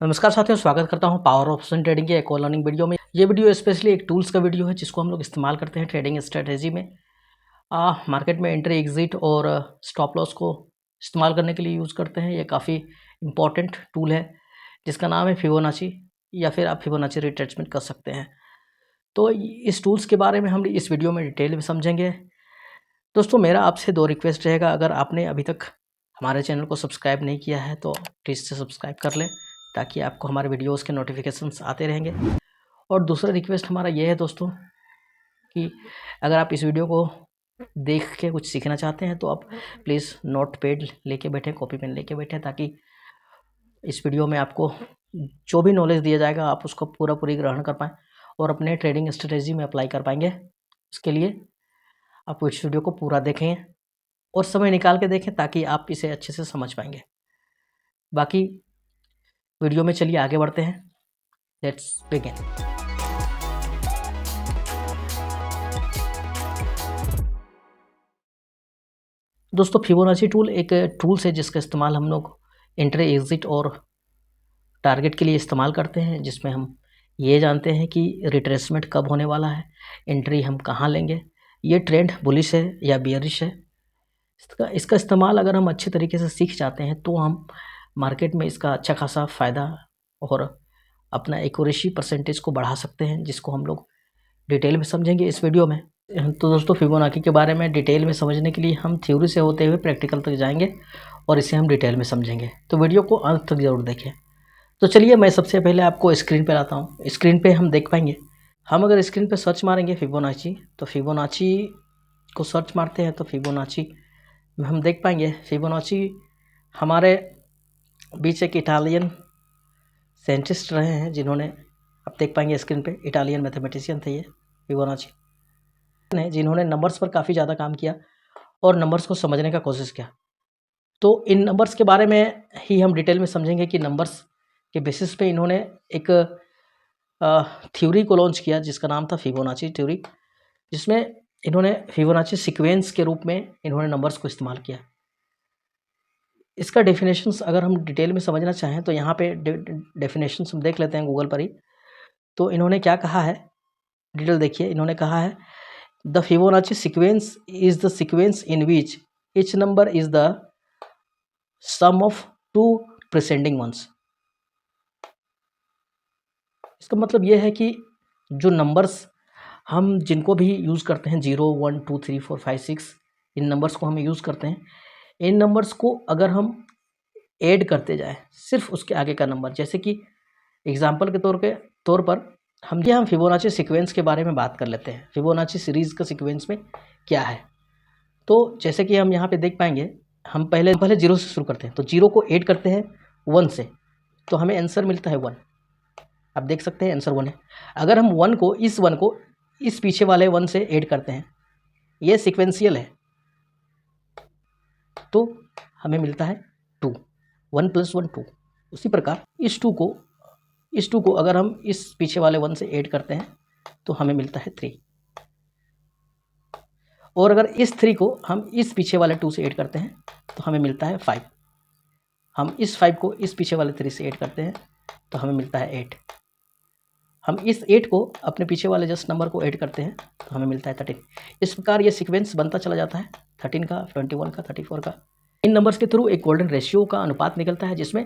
नमस्कार साथियों, स्वागत करता हूं पावर ऑप्शन ट्रेडिंग के एक और लर्निंग वीडियो में। ये वीडियो स्पेशली एक टूल्स का वीडियो है जिसको हम लोग इस्तेमाल करते हैं ट्रेडिंग स्ट्रेटेजी में। मार्केट में एंट्री एग्जिट और स्टॉप लॉस को इस्तेमाल करने के लिए यूज़ करते हैं। ये काफ़ी इंपॉर्टेंट टूल है जिसका नाम है फिबोनाची, या फिर आप फिबोनाची रिट्रेसमेंट कर सकते हैं। तो इस टूल्स के बारे में हम इस वीडियो में डिटेल में समझेंगे। दोस्तों, मेरा आपसे 2 रिक्वेस्ट रहेगा। अगर आपने अभी तक हमारे चैनल को सब्सक्राइब नहीं किया है तो प्लीज़ से सब्सक्राइब कर लें, ताकि आपको हमारे वीडियोस के नोटिफिकेशंस आते रहेंगे। और दूसरा रिक्वेस्ट हमारा ये है दोस्तों कि अगर आप इस वीडियो को देख के कुछ सीखना चाहते हैं तो आप प्लीज़ नोट पैड लेके बैठें, कॉपी पेन लेके बैठें, ताकि इस वीडियो में आपको जो भी नॉलेज दिया जाएगा आप उसको पूरी ग्रहण कर पाएँ और अपने ट्रेडिंग स्ट्रेटेजी में अप्लाई कर पाएंगे। इसके लिए आप इस वीडियो को पूरा देखें और समय निकाल के देखें, ताकि आप इसे अच्छे से समझ पाएंगे। बाकी वीडियो में चलिए आगे बढ़ते हैं। Let's begin. दोस्तों, फिबोनाची टूल एक टूल्स है जिसका इस्तेमाल हम लोग एंट्री एग्जिट और टारगेट के लिए इस्तेमाल करते हैं, जिसमें हम ये जानते हैं कि रिट्रेसमेंट कब होने वाला है, एंट्री हम कहाँ लेंगे, ये ट्रेंड बुलिश है या बियरिश है। इसका इस्तेमाल अगर हम अच्छे तरीके से सीख जाते हैं तो हम मार्केट में इसका अच्छा खासा फ़ायदा और अपना एक्यूरेसी परसेंटेज को बढ़ा सकते हैं, जिसको हम लोग डिटेल में समझेंगे इस वीडियो में। तो दोस्तों, फिबोनाची के बारे में डिटेल में समझने के लिए हम थ्योरी से होते हुए प्रैक्टिकल तक जाएंगे और इसे हम डिटेल में समझेंगे, तो वीडियो को अंत तक ज़रूर देखें। तो चलिए, मैं सबसे पहले आपको स्क्रीन पर लाता हूँ। स्क्रीन पे हम देख पाएंगे, हम अगर स्क्रीन पे सर्च मारेंगे फिबोनाची, तो फिबोनाची को सर्च मारते हैं तो फिबोनाची में हम देख पाएंगे फिबोनाची हमारे बीच एक इटालियन साइंटिस्ट रहे हैं, जिन्होंने, आप देख पाएंगे स्क्रीन पे, इटालियन मैथमेटिशियन थे ये फिबोनाची ने, जिन्होंने नंबर्स पर काफ़ी ज़्यादा काम किया और नंबर्स को समझने का कोशिश किया। तो इन नंबर्स के बारे में ही हम डिटेल में समझेंगे कि नंबर्स के बेसिस पे इन्होंने एक थ्योरी को लॉन्च किया जिसका नाम था फिबोनाची थ्योरी, जिसमें इन्होंने फिबोनाची सीक्वेंस के रूप में इन्होंने नंबर्स को इस्तेमाल किया। इसका डेफिनेशंस अगर हम डिटेल में समझना चाहें तो यहाँ पे डेफिनेशंस हम देख लेते हैं गूगल पर ही। तो इन्होंने क्या कहा है, डिटेल देखिए। इन्होंने कहा है, the Fibonacci sequence is the sequence in which each number is the sum of 2 preceding ones. इसका मतलब यह है कि जो नंबर्स हम जिनको भी यूज़ करते हैं, 0 1 2 3 4 5 6, इन नंबर्स को हम यूज़ करते हैं। इन नंबर्स को अगर हम ऐड करते जाएं, सिर्फ उसके आगे का नंबर, जैसे कि एग्जांपल के तौर पर हम फिबोनाची सीक्वेंस के बारे में बात कर लेते हैं। फिबोनाची सीरीज़ का सीक्वेंस में क्या है, तो जैसे कि हम यहाँ पे देख पाएंगे, हम पहले 0 से शुरू करते हैं, तो 0 को ऐड करते हैं 1 से, तो हमें आंसर मिलता है 1। आप देख सकते हैं आंसर 1 है। अगर हम 1 को इस पीछे वाले 1 से ऐड करते हैं, ये सीक्वेंशियल है, तो हमें मिलता है 2। 1 + 1 2। उसी प्रकार इस 2 को अगर हम इस पीछे वाले 1 से ऐड करते हैं तो हमें मिलता है 3। और अगर इस 3 को हम इस पीछे वाले 2 से ऐड करते हैं तो हमें मिलता है 5। हम इस 5 को इस पीछे वाले 3 से ऐड करते हैं तो हमें मिलता है 8। हम इस 8 को अपने पीछे वाले जस्ट नंबर को ऐड करते हैं तो हमें मिलता है 13। इस प्रकार ये सीक्वेंस बनता चला जाता है, 13 का, 21 का, 34 का। इन नंबर्स के थ्रू एक गोल्डन रेशियो का अनुपात निकलता है, जिसमें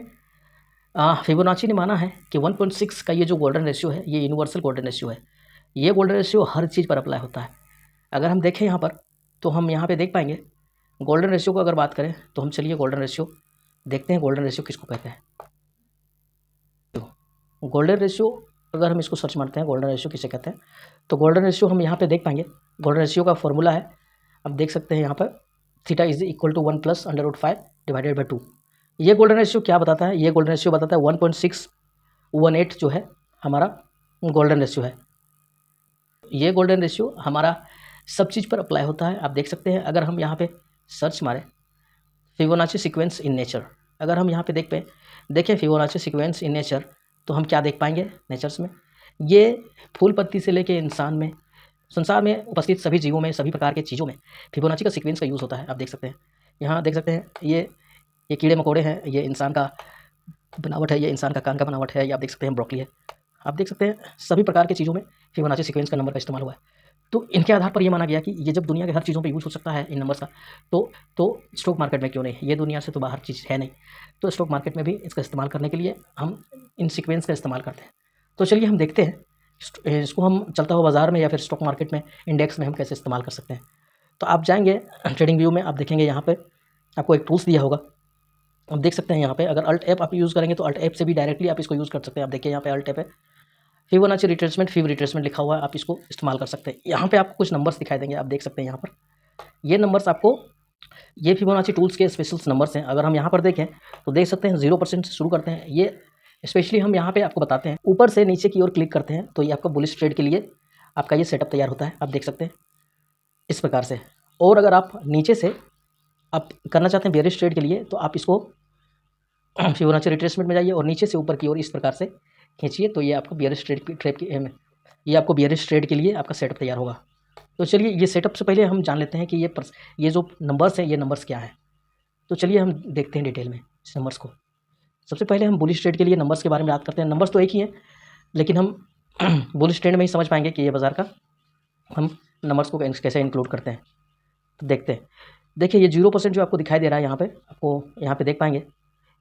फिबोनाची ने माना है कि 1.6 का ये जो गोल्डन रेशियो है, ये यूनिवर्सल गोल्डन रेशियो है। ये गोल्डन रेशियो हर चीज़ पर अप्लाई होता है। अगर हम देखें यहाँ पर, तो हम यहाँ पे देख पाएंगे गोल्डन रेशियो को अगर बात करें तो हम चलिए गोल्डन रेशियो देखते हैं। गोल्डन रेशियो किसको कहते हैं? गोल्डन रेशियो, अगर हम इसको सर्च मारते हैं गोल्डन रेशियो किसे कहते हैं, तो गोल्डन रेशियो हम यहाँ पे देख पाएंगे। गोल्डन रेशियो का फॉर्मूला है, आप देख सकते हैं यहाँ पर, theta is equal to 1 + √5 divided by 2। ये गोल्डन रेशियो क्या बताता है? ये गोल्डन रेशियो बताता है 1.618 जो है हमारा गोल्डन रेशियो है। ये गोल्डन रेशियो हमारा सब चीज़ पर अप्लाई होता है। आप देख सकते हैं, अगर हम यहाँ पे सर्च मारें फिबोनाची सीक्वेंस इन नेचर, अगर हम यहाँ पे देखें फिबोनाची सीक्वेंस इन नेचर, तो हम क्या देख पाएंगे नेचर्स में? ये फूल पत्ती से लेके इंसान में, संसार में उपस्थित सभी जीवों में, सभी प्रकार के चीज़ों में फिबोनाची का सीक्वेंस का यूज़ होता है। आप देख सकते हैं, यहाँ देख सकते हैं, ये कीड़े मकोड़े हैं, ये इंसान का बनावट है, ये इंसान का कान का बनावट है, ये आप देख सकते हैं ब्रोकली है। आप देख सकते हैं सभी प्रकार की चीज़ों में फिबोनाची सीक्वेंस का नंबर का इस्तेमाल हुआ है। तो इनके आधार पर ये माना गया कि ये जब दुनिया के हर चीज़ों पे यूज़ हो सकता है इन नंबर्स का, तो स्टॉक मार्केट में क्यों नहीं? ये दुनिया से तो बाहर चीज़ है नहीं, तो स्टॉक मार्केट में भी इसका इस्तेमाल करने के लिए हम इन सीक्वेंस का इस्तेमाल करते हैं। तो चलिए हम देखते हैं इसको हम चलता हुआ बाज़ार में या फिर स्टॉक मार्केट में, इंडेक्स में हम कैसे इस्तेमाल कर सकते हैं। तो आप जाएँगे ट्रेडिंग व्यू में, आप देखेंगे यहाँ पे आपको एक टूल्स दिया होगा। आप देख सकते हैं यहाँ पे अगर अल्ट ऐप आप यूज़ करेंगे तो अल्ट ऐप से भी डायरेक्टली आप इसको यूज़ कर सकते हैं। आप देखिए यहाँ पे अल्ट ऐप है, फिबोनाची रिट्रेसमेंट, फिब रिट्रेसमेंट लिखा हुआ है, आप इसको इस्तेमाल कर सकते हैं। यहाँ पे आपको कुछ नंबर्स दिखाई देंगे, आप देख सकते हैं यहाँ पर ये नंबर्स आपको, ये फिबोनाची टूल्स के स्पेशल नंबर्स हैं। अगर हम यहाँ पर देखें तो देख सकते हैं 0% से शुरू करते हैं। ये स्पेशली हम यहाँ पे आपको बताते हैं, ऊपर से नीचे की ओर क्लिक करते हैं तो ये आपका बुलिश ट्रेड के लिए आपका ये सेटअप तैयार होता है। आप देख सकते हैं इस प्रकार से। और अगर आप नीचे से आप करना चाहते हैं बेयरिश ट्रेड के लिए तो आप इसको फिबोनाची रिट्रेसमेंट में जाइए और नीचे से ऊपर की ओर इस प्रकार से खींचिए तो ये आपको बेयरिश ट्रेड के लिए आपका सेटअप तैयार होगा। तो चलिए ये सेटअप से पहले हम जान लेते हैं कि ये जो नंबर्स हैं ये नंबर्स क्या हैं। तो चलिए हम देखते हैं डिटेल में इस नंबर्स को। सबसे पहले हम बुलिश ट्रेड के लिए नंबर्स के बारे में बात करते हैं। नंबर्स तो एक ही हैं, लेकिन हम बुलिश ट्रेड में ही समझ पाएंगे कि ये बाज़ार का हम नंबर्स को कैसे इंक्लूड करते हैं। तो देखते हैं। देखिए ये 0% जो आपको दिखाई दे रहा है यहाँ पे, आपको यहाँ पे देख पाएंगे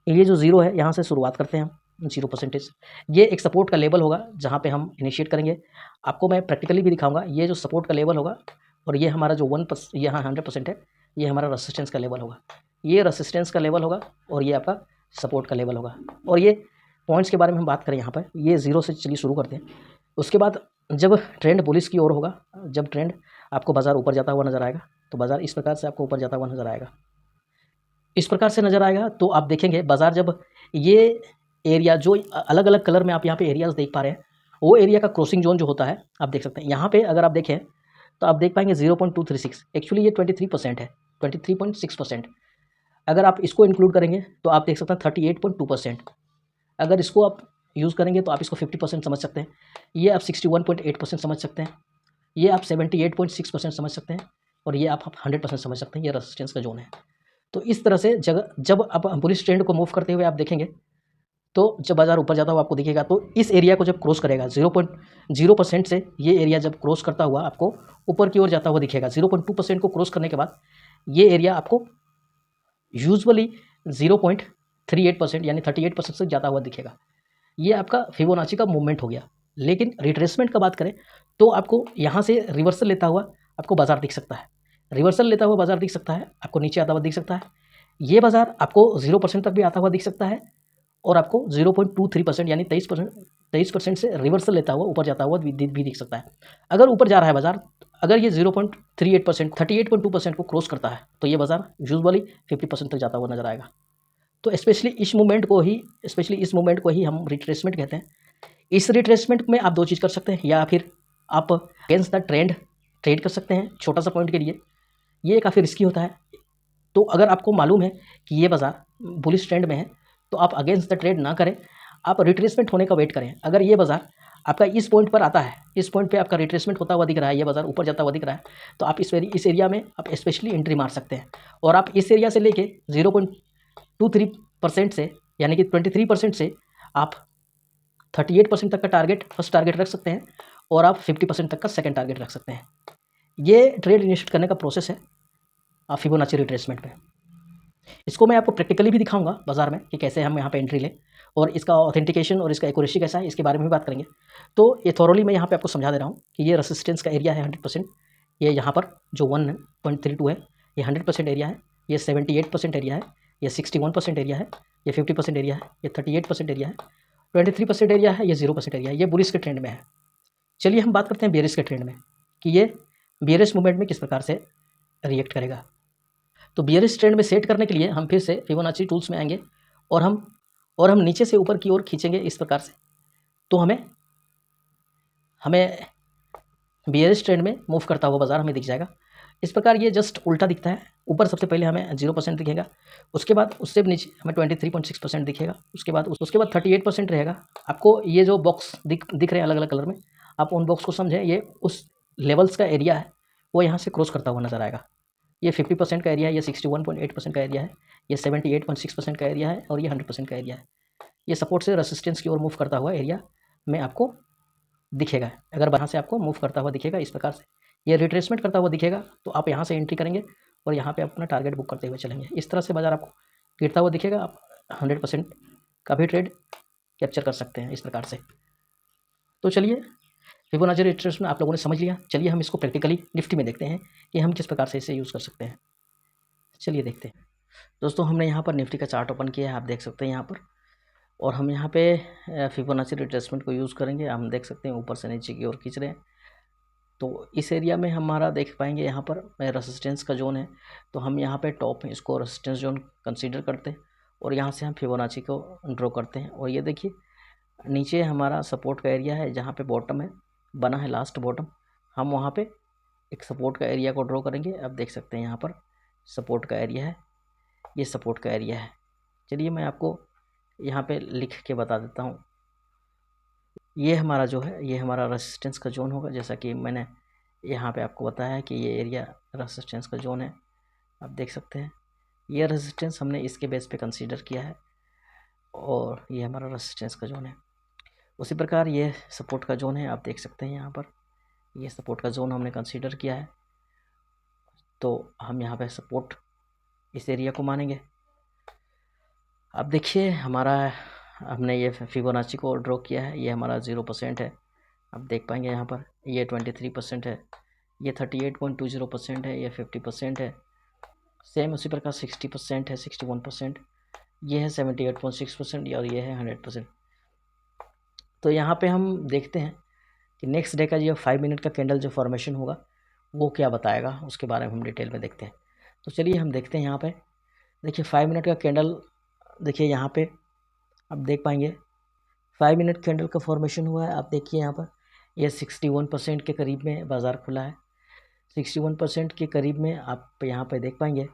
ये जो 0 है यहाँ से शुरुआत करते हैं हम 0%। ये एक सपोर्ट का लेवल होगा जहाँ पे हम इनिशिएट करेंगे। आपको मैं प्रैक्टिकली भी दिखाऊंगा। ये जो सपोर्ट का लेवल होगा और ये हमारा जो 1% यहाँ 100% है, ये हमारा रेसिस्टेंस का लेवल होगा। ये रेसिस्टेंस का लेवल होगा और ये आपका सपोर्ट का लेवल होगा। और ये पॉइंट्स के बारे में हम बात करें यहाँ पर, ये 0 से चलिए शुरू करते हैं। उसके बाद जब ट्रेंड बुलिश की ओर होगा, जब ट्रेंड आपको बाज़ार ऊपर जाता हुआ नज़र आएगा तो बाज़ार इस प्रकार से आपको ऊपर जाता हुआ नज़र आएगा, इस प्रकार से नज़र आएगा। तो आप देखेंगे बाज़ार जब ये एरिया जो अलग अलग कलर में आप यहाँ पे एरियाज़ देख पा रहे हैं, वो एरिया का क्रॉसिंग जोन जो होता है आप देख सकते हैं। यहाँ पे अगर आप देखें तो आप देख पाएंगे 0.236, एक्चुअली ये 23% है, 23.6%। अगर आप इसको इंक्लूड करेंगे तो आप देख सकते हैं 38.2%। अगर इसको आप यूज़ करेंगे तो आप इसको 50% समझ सकते हैं, ये आप 61.8% समझ सकते हैं, ये आप 78.6% समझ सकते हैं और ये आप 100% समझ सकते हैं। ये रेजिस्टेंस का जोन है। तो इस तरह से जब आप बुलिश ट्रेंड को मूव करते हुए आप देखेंगे तो जब बाज़ार ऊपर जाता हुआ आपको दिखेगा तो इस एरिया को जब क्रॉस करेगा 0.0% से, ये एरिया जब क्रॉस करता हुआ आपको ऊपर की ओर जाता हुआ दिखेगा। 0.2% को क्रॉस करने के बाद ये एरिया आपको यूजुअली 0.38% यानी 38% से जाता हुआ दिखेगा। ये आपका फिबोनाची का मूवमेंट हो गया। लेकिन रिट्रेसमेंट का बात करें तो आपको यहाँ से रिवर्सल लेता हुआ आपको बाज़ार दिख सकता है, रिवर्सल लेता हुआ बाज़ार दिख सकता है, आपको नीचे आता हुआ दिख सकता है। ये बाज़ार आपको 0% तक भी आता हुआ दिख सकता है और आपको 0.23% यानी 23% से रिवर्सल लेता हुआ ऊपर जाता हुआ भी दिख सकता है। अगर ऊपर जा रहा है बाज़ार, अगर ये 0.38% 38.2% को क्रॉस करता है तो ये बाज़ार यूजुअली 50% तक जाता हुआ नजर आएगा। तो स्पेशली इस मूवमेंट को ही हम रिट्रेसमेंट कहते हैं। इस रिट्रेसमेंट में आप दो चीज़ कर सकते हैं, या फिर आप अगेंस्ट द ट्रेंड ट्रेड कर सकते हैं छोटा सा पॉइंट के लिए। ये काफ़ी रिस्की होता है। तो अगर आपको मालूम है कि ये बाज़ार बुलिश ट्रेंड में है तो आप अगेंस्ट द ट्रेड ना करें, आप रिट्रेसमेंट होने का वेट करें। अगर ये बाज़ार आपका इस पॉइंट पर आता है, इस पॉइंट पे आपका रिट्रेसमेंट होता हुआ दिख रहा है, ये बाज़ार ऊपर जाता हुआ दिख रहा है, तो आप इस एरिया में आप स्पेशली एंट्री मार सकते हैं। और आप इस एरिया से लेके 0.23% से यानी कि 23% से आप 38% तक का टारगेट फर्स्ट टारगेट रख सकते हैं और आप 50% तक का सेकंड टारगेट रख सकते हैं। ये ट्रेड इनिशिएट करने का प्रोसेस है फिबोनाची रिट्रेसमेंट में। इसको मैं आपको प्रैक्टिकली भी दिखाऊंगा बाज़ार में कि कैसे हम यहाँ पे एंट्री लें और इसका ऑथेंटिकेशन और इसका एक्यूरेसी कैसा है, इसके बारे में भी बात करेंगे। तो ये थॉरोली मैं यहाँ पे आपको समझा दे रहा हूँ कि ये रेसिस्टेंस का एरिया है 100%। ये यहाँ पर जो 1.32 है ये 100% एरिया है, ये 78% एरिया है, ये 61% एरिया है, ये 50% एरिया है, ये 38% एरिया है, 23% एरिया है, ये 0% एरिया है। ये बुलिश के ट्रेंड में है। चलिए हम बात करते हैं बेरिश के ट्रेंड में कि ये बेरिश मूवमेंट में किस प्रकार से रिएक्ट करेगा। तो बियरिश ट्रेंड में सेट करने के लिए हम फिर से फिबोनाची टूल्स में आएंगे और हम नीचे से ऊपर की ओर खींचेंगे इस प्रकार से, तो हमें बियरिश ट्रेंड में मूव करता हुआ बाज़ार हमें दिख जाएगा। इस प्रकार ये जस्ट उल्टा दिखता है। ऊपर सबसे पहले हमें 0% दिखेगा, उसके बाद उससे नीचे हमें 23.6% दिखेगा, उसके बाद 38% रहेगा। आपको ये जो बॉक्स दिख रहे हैं अलग अलग कलर में, आप उन बॉक्स को समझें, ये उस लेवल्स का एरिया है, वो यहाँ से क्रॉस करता हुआ नज़र आएगा। ये 50% का एरिया है, ये 61.8% का एरिया है, ये 78.6% का एरिया है और ये 100% का एरिया है। ये सपोर्ट से रेसिस्टेंस की ओर मूव करता हुआ एरिया में आपको दिखेगा। अगर यहाँ से आपको मूव करता हुआ दिखेगा इस प्रकार से, ये रिट्रेसमेंट करता हुआ दिखेगा तो आप यहाँ से एंट्री करेंगे और यहाँ पे अपना टारगेट बुक करते हुए चलेंगे। इस तरह से बाज़ार आपको गिरता हुआ दिखेगा, आप 100% का भी ट्रेड कैप्चर कर सकते हैं इस प्रकार से। तो चलिए, फिबोनाची रिट्रेसमेंट आप लोगों ने समझ लिया। चलिए हम इसको प्रैक्टिकली निफ्टी में देखते हैं कि हम किस प्रकार से इसे यूज़ कर सकते हैं। चलिए देखते हैं। दोस्तों, हमने यहाँ पर निफ्टी का चार्ट ओपन किया है, आप देख सकते हैं यहाँ पर, और हम यहाँ पे फिबोनाची रिट्रेसमेंट को यूज़ करेंगे। हम देख सकते हैं ऊपर से नीचे की ओर खींच रहे हैं, तो इस एरिया में हमारा देख पाएंगे यहाँ पर रेसिस्टेंस का जोन है, तो हम यहाँ पे टॉप में इसको रेसिस्टेंस जोन कंसीडर करते हैं और यहाँ से हम फिबोनाची को ड्रॉ करते हैं। और ये देखिए नीचे हमारा सपोर्ट का एरिया है, जहाँ पे बॉटम है बना है, लास्ट बॉटम, हम वहाँ पे एक सपोर्ट का एरिया को ड्रॉ करेंगे। अब देख सकते हैं यहाँ पर सपोर्ट का एरिया है, ये सपोर्ट का एरिया है। चलिए मैं आपको यहाँ पे लिख के बता देता हूँ। ये हमारा जो है, ये हमारा रेसिस्टेंस का जोन होगा, जैसा कि मैंने यहाँ पे आपको बताया है कि ये एरिया रेसिस्टेंस का जोन है। आप देख सकते हैं ये रेसिस्टेंस हमने इसके बेस पे कंसीडर किया है और ये हमारा रेसिस्टेंस का जोन है। उसी प्रकार ये सपोर्ट का जोन है, आप देख सकते हैं यहाँ पर ये सपोर्ट का जोन हमने कंसीडर किया है, तो हम यहाँ पे सपोर्ट इस एरिया को मानेंगे। अब देखिए हमने ये फिबोनाची को ड्रॉ किया है, ये हमारा 0% है। आप देख पाएंगे यहाँ पर ये 23% है, ये 38.20% है, ये 50% है, सेम उसी प्रकार 60% है, 61%, ये है 78.6% और ये है 100%। तो यहाँ पे हम देखते हैं कि नेक्स्ट डे का जो 5 मिनट का कैंडल जो फॉर्मेशन होगा वो क्या बताएगा, उसके बारे में हम डिटेल में देखते हैं। तो चलिए हम देखते हैं। यहाँ पे देखिए 5 मिनट का कैंडल, देखिए यहाँ पे आप देख पाएंगे 5 मिनट कैंडल का फॉर्मेशन हुआ है। आप देखिए यहाँ पर ये 61% के करीब में बाज़ार खुला है, 61% के करीब में आप यहाँ पे देख पाएंगे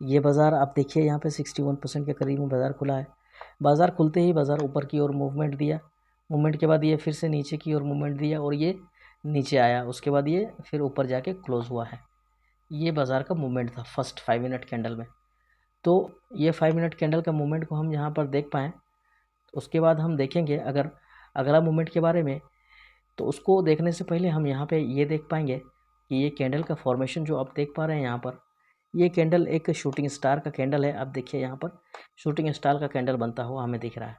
ये बाज़ार। आप देखिए यहाँ पे 61% के करीब में बाज़ार खुला है। बाज़ार खुलते ही बाज़ार ऊपर की ओर मूवमेंट दिया, मूवमेंट के बाद ये फिर से नीचे की ओर मूवमेंट दिया और ये नीचे आया, उसके बाद ये फिर ऊपर जाके क्लोज़ हुआ है। ये बाज़ार का मूवमेंट था फर्स्ट 5 मिनट कैंडल में। तो ये 5 मिनट कैंडल का मूवमेंट को हम यहाँ पर देख पाएँ, उसके बाद हम देखेंगे अगर अगला मूवमेंट के बारे में, तो उसको देखने से पहले हम यहाँ पे ये देख पाएंगे कि ये कैंडल का फॉर्मेशन जो आप देख पा रहे हैं यहाँ पर, ये कैंडल एक शूटिंग स्टार का कैंडल है। आप देखिए यहाँ पर शूटिंग स्टार का कैंडल बनता हुआ हमें दिख रहा है।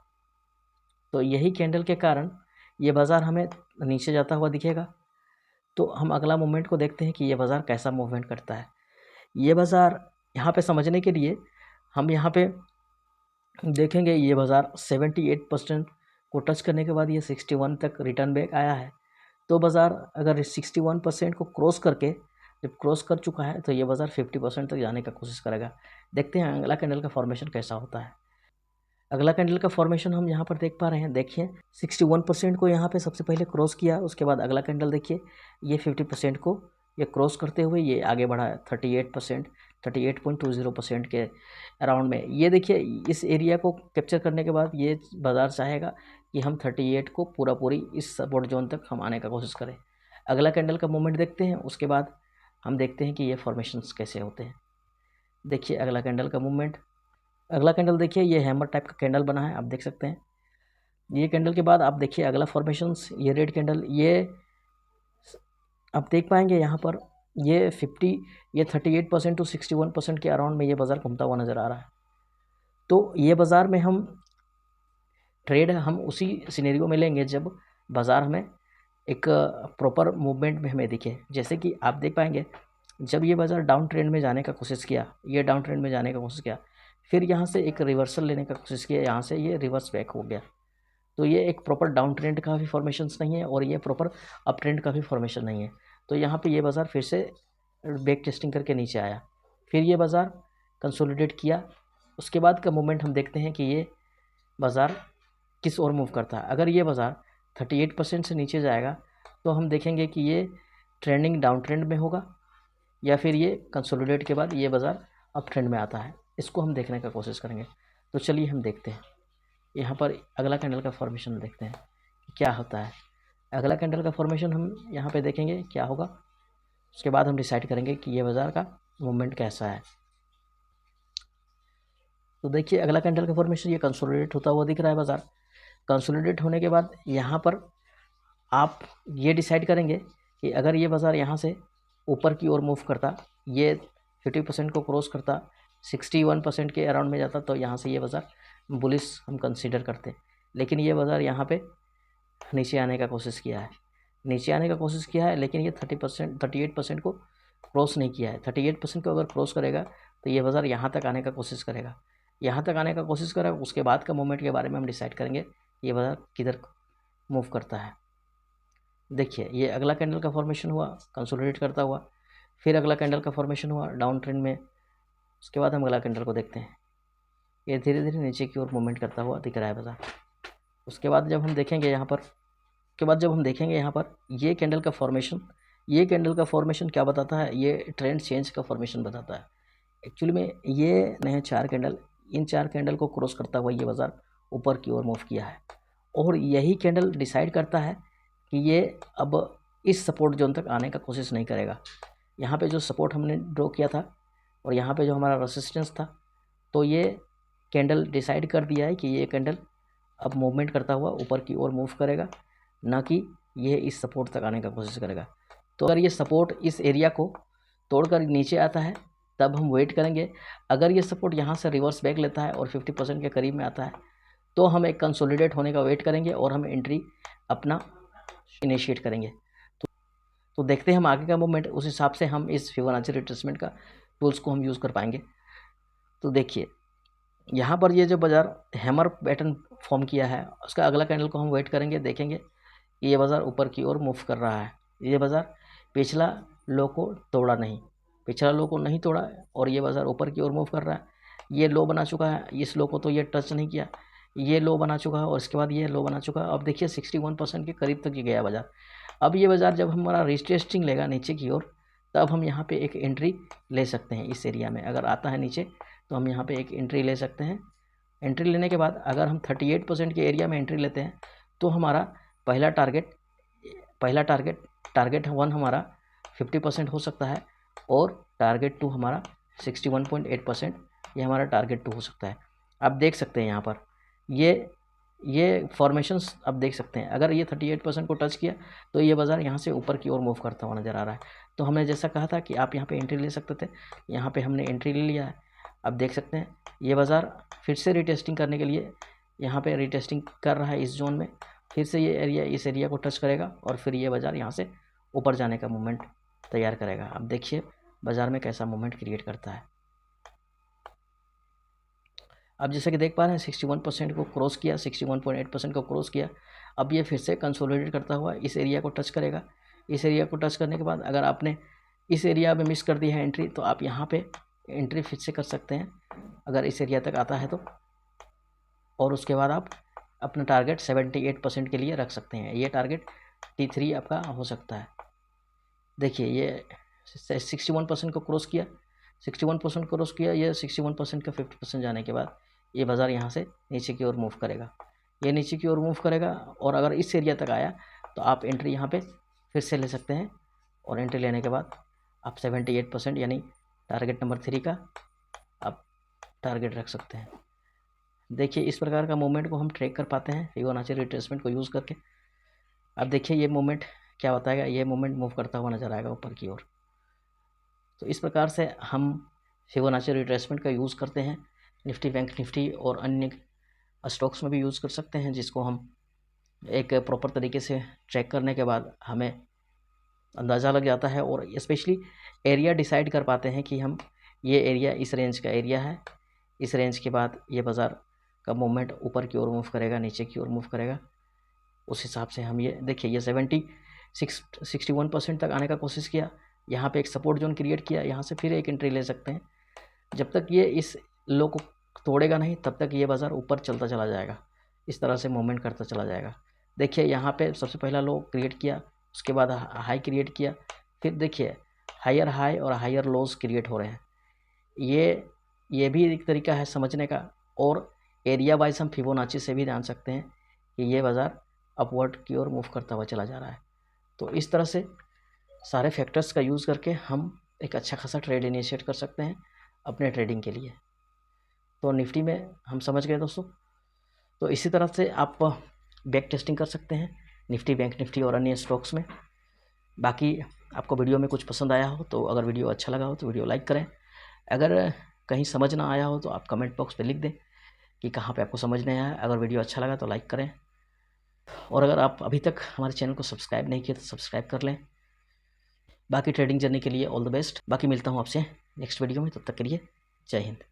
तो यही कैंडल के कारण ये बाज़ार हमें नीचे जाता हुआ दिखेगा। तो हम अगला मूवमेंट को देखते हैं कि ये बाज़ार कैसा मूवमेंट करता है। ये बाज़ार यहाँ पे समझने के लिए हम यहाँ पे देखेंगे, ये बाज़ार 78% को टच करने के बाद ये 61 तक रिटर्न बैक आया है। तो बाज़ार अगर 61% को क्रॉस करके जब क्रॉस कर चुका है तो ये बाज़ार 50% तक जाने का कोशिश करेगा। देखते हैं अगला कैंडल का फॉर्मेशन कैसा होता है। अगला कैंडल का फॉर्मेशन हम यहाँ पर देख पा रहे हैं। देखिए 61% को यहाँ पे सबसे पहले क्रॉस किया, उसके बाद अगला कैंडल देखिए ये 50% को ये क्रॉस करते हुए ये आगे बढ़ा है 38%, 38.20% के अराउंड में। ये देखिए इस एरिया को कैप्चर करने के बाद ये बाज़ार चाहेगा कि हम 38 को पूरी इस सपोर्ट जोन तक हम आने का कोशिश करें। अगला कैंडल का मूवमेंट देखते हैं, उसके बाद हम देखते हैं कि ये फॉर्मेशंस कैसे होते हैं। देखिए अगला कैंडल का मूवमेंट, अगला कैंडल देखिए ये हैमर टाइप का कैंडल बना है, आप देख सकते हैं। ये कैंडल के बाद आप देखिए अगला फॉर्मेशंस, ये रेड कैंडल, ये आप देख पाएंगे यहाँ पर ये 38% टू 61% के अराउंड में ये बाज़ार घूमता हुआ नज़र आ रहा है। तो ये बाज़ार में हम ट्रेड हम उसी सिनेरियो में लेंगे जब बाज़ार हमें एक प्रॉपर मूवमेंट में हमें दिखे। जैसे कि आप देख पाएंगे जब ये बाज़ार डाउन ट्रेंड में जाने का कोशिश किया, ये डाउन ट्रेंड में जाने का कोशिश किया, फिर यहाँ से एक रिवर्सल लेने का कोशिश किया, यहाँ से ये रिवर्स बैक हो गया। तो ये एक प्रॉपर डाउन ट्रेंड का भी फॉर्मेशंस नहीं है और ये प्रॉपर अप ट्रेंड का भी फॉर्मेशन नहीं है। तो यहाँ पे ये बाज़ार फिर से बैक टेस्टिंग करके नीचे आया, फिर ये बाज़ार कंसोलिडेट किया। उसके बाद का मूवमेंट हम देखते हैं कि ये बाज़ार किस ओर मूव करता है। अगर ये बाज़ार 38% से नीचे जाएगा तो हम देखेंगे कि ये ट्रेंडिंग डाउन ट्रेंड में होगा, या फिर ये कंसोलिडेट के बाद ये बाज़ार अप ट्रेंड में आता है। इसको हम देखने का कोशिश करेंगे। तो चलिए हम देखते हैं यहाँ पर अगला कैंडल का फॉर्मेशन देखते हैं कि क्या होता है। अगला कैंडल का फॉर्मेशन हम यहाँ पे देखेंगे क्या होगा, उसके बाद हम डिसाइड करेंगे कि ये बाज़ार का मूवमेंट कैसा है। तो देखिए अगला कैंडल का फॉर्मेशन ये कंसोलिडेट होता हुआ दिख रहा है बाजार। कंसोलिडेट होने के बाद यहाँ पर आप ये डिसाइड करेंगे कि अगर ये बाज़ार यहाँ से ऊपर की ओर मूव करता, ये 50% को क्रॉस करता, 61% के अराउंड में जाता, तो यहाँ से ये बाज़ार बुलिश हम कंसीडर करते। लेकिन ये बाज़ार यहाँ पे नीचे आने का कोशिश किया है, लेकिन ये 38% को क्रॉस नहीं किया है। 38% को अगर क्रॉस करेगा तो ये बाज़ार यहाँ तक आने का कोशिश करेगा, उसके बाद का मूवमेंट के बारे में हम डिसाइड करेंगे ये बाज़ार किधर मूव करता है। देखिए ये अगला कैंडल का फॉर्मेशन हुआ कंसोलिडेट करता हुआ, फिर अगला कैंडल का फॉर्मेशन हुआ डाउन ट्रेंड में। उसके बाद हम अगला कैंडल को देखते हैं, ये धीरे धीरे नीचे की ओर मूवमेंट करता हुआ दिख रहा है बाजार। उसके बाद जब हम देखेंगे यहाँ पर ये कैंडल का फॉर्मेशन क्या बताता है, ये ट्रेंड चेंज का फॉर्मेशन बताता है। एक्चुअली में ये नए 4 कैंडल, इन 4 कैंडल को क्रॉस करता हुआ ये बाज़ार ऊपर की ओर मूव किया है, और यही कैंडल डिसाइड करता है कि ये अब इस सपोर्ट जोन तक आने का कोशिश नहीं करेगा। यहाँ पे जो सपोर्ट हमने ड्रॉ किया था और यहाँ पे जो हमारा रेसिस्टेंस था, तो ये कैंडल डिसाइड कर दिया है कि ये कैंडल अब मूवमेंट करता हुआ ऊपर की ओर मूव करेगा, ना कि ये इस सपोर्ट तक आने का कोशिश करेगा। तो अगर ये सपोर्ट इस एरिया को तोड़कर नीचे आता है तब हम वेट करेंगे। अगर ये सपोर्ट यहाँ से रिवर्स बैक लेता है और 50% के करीब में आता है तो हम एक कंसोलिडेट होने का वेट करेंगे और हम एंट्री अपना इनिशिएट करेंगे। तो देखते हैं हम आगे का मूवमेंट, उस हिसाब से हम इस फिबोनाची रिट्रेसमेंट का टूल्स को हम यूज़ कर पाएंगे। तो देखिए यहाँ पर ये जो बाज़ार हैमर पैटर्न फॉर्म किया है, उसका अगला कैंडल को हम वेट करेंगे, देखेंगे कि ये बाज़ार ऊपर की ओर मूव कर रहा है। ये बाज़ार पिछला लो को नहीं तोड़ा और ये बाज़ार ऊपर की ओर मूव कर रहा है। ये लो बना चुका है, इस लो को तो ये टच नहीं किया, ये लो बना चुका है और इसके बाद ये लो बना चुका है। अब देखिए 61% के करीब तक ये गया बाज़ार। अब ये बाज़ार जब हमारा रिटेस्टिंग लेगा नीचे की ओर, तब हम यहाँ पे एक एंट्री ले सकते हैं। इस एरिया में अगर आता है नीचे तो हम यहाँ पे एक एंट्री ले सकते हैं। एंट्री लेने के बाद अगर हम 38% के एरिया में एंट्री लेते हैं तो हमारा पहला टारगेट 1 हमारा 50% हो सकता है और टारगेट 2 हमारा 61.8%, ये हमारा टारगेट 2 हो सकता है। आप देख सकते हैं यहाँ पर ये फॉर्मेशंस आप देख सकते हैं। अगर ये 38% को टच किया तो ये बाज़ार यहाँ से ऊपर की ओर मूव करता हुआ नज़र आ रहा है। तो हमने जैसा कहा था कि आप यहाँ पे एंट्री ले सकते थे, यहाँ पे हमने एंट्री ले लिया है। अब देख सकते हैं ये बाज़ार फिर से रिटेस्टिंग करने के लिए यहाँ पे रिटेस्टिंग कर रहा है इस जोन में। फिर से ये एरिया इस एरिया को टच करेगा और फिर ये बाज़ार यहाँ से ऊपर जाने का मूवमेंट तैयार करेगा। अब देखिए बाज़ार में कैसा मूवमेंट क्रिएट करता है। अब जैसे कि देख पा रहे हैं 61% को क्रॉस किया, 61.8% को क्रॉस किया। अब ये फिर से कंसोलिडेट करता हुआ इस एरिया को टच करेगा। इस एरिया को टच करने के बाद अगर आपने इस एरिया में मिस कर दी है एंट्री, तो आप यहाँ पे एंट्री फिर से कर सकते हैं अगर इस एरिया तक आता है तो। और उसके बाद आप अपना टारगेट 78% के लिए रख सकते हैं। ये टारगेट T3 आपका हो सकता है। देखिए ये 61% को क्रॉस किया, 61% क्रॉस किया। ये 61% का 50% जाने के बाद ये बाज़ार यहाँ से नीचे की ओर मूव करेगा, ये नीचे की ओर मूव करेगा। और अगर इस एरिया तक आया तो आप एंट्री यहाँ पे फिर से ले सकते हैं और एंट्री लेने के बाद आप 78% यानी टारगेट नंबर 3 का आप टारगेट रख सकते हैं। देखिए इस प्रकार का मूवमेंट को हम ट्रैक कर पाते हैं फिबोनाची रिट्रेसमेंट को यूज़ करके। अब देखिए ये मूवमेंट क्या बताएगा, ये मूवमेंट मूव करता हुआ नज़र आएगा ऊपर की ओर। तो इस प्रकार से हम फिबोनाची रिट्रेसमेंट का यूज़ करते हैं निफ्टी, बैंक निफ्टी और अन्य स्टॉक्स में भी यूज़ कर सकते हैं, जिसको हम एक प्रॉपर तरीके से ट्रैक करने के बाद हमें अंदाज़ा लग जाता है और स्पेशली एरिया डिसाइड कर पाते हैं कि हम ये एरिया इस रेंज का एरिया है। इस रेंज के बाद ये बाज़ार का मूवमेंट ऊपर की ओर मूव करेगा, नीचे की ओर मूव करेगा। उस हिसाब से हम ये देखिए ये 61% तक आने का कोशिश किया, यहाँ पे एक सपोर्ट जोन क्रिएट किया, यहाँ से फिर एक एंट्री ले सकते हैं। जब तक ये इस लो को तोड़ेगा नहीं तब तक ये बाज़ार ऊपर चलता चला जाएगा, इस तरह से मूवमेंट करता चला जाएगा। देखिए यहाँ पे सबसे पहला लो क्रिएट किया, उसके बाद हाई क्रिएट किया, फिर देखिए हायर हाई और हायर लोज क्रिएट हो रहे हैं। ये भी एक तरीका है समझने का। और एरिया वाइज हम फिबोनाची से भी जान सकते हैं कि ये बाज़ार अपवर्ड की ओर मूव करता हुआ चला जा रहा है। तो इस तरह से सारे फैक्टर्स का यूज़ करके हम एक अच्छा खासा ट्रेड इनिशिएट कर सकते हैं अपने ट्रेडिंग के लिए। तो निफ्टी में हम समझ गए दोस्तों। तो इसी तरह से आप बैक टेस्टिंग कर सकते हैं निफ्टी, बैंक निफ्टी और अन्य स्टॉक्स में। बाकी आपको वीडियो में कुछ पसंद आया हो तो, अगर वीडियो अच्छा लगा हो तो वीडियो लाइक करें। अगर कहीं समझ ना आया हो तो आप कमेंट बॉक्स पे लिख दें कि कहाँ पे आपको समझ नहीं आया। अगर वीडियो अच्छा लगा तो लाइक करें, और अगर आप अभी तक हमारे चैनल को सब्सक्राइब नहीं किया तो सब्सक्राइब कर लें। बाकी ट्रेडिंग जर्नी के लिए ऑल द बेस्ट। बाकी मिलता हूँ आपसे नेक्स्ट वीडियो में, तब तक के लिए जय हिंद।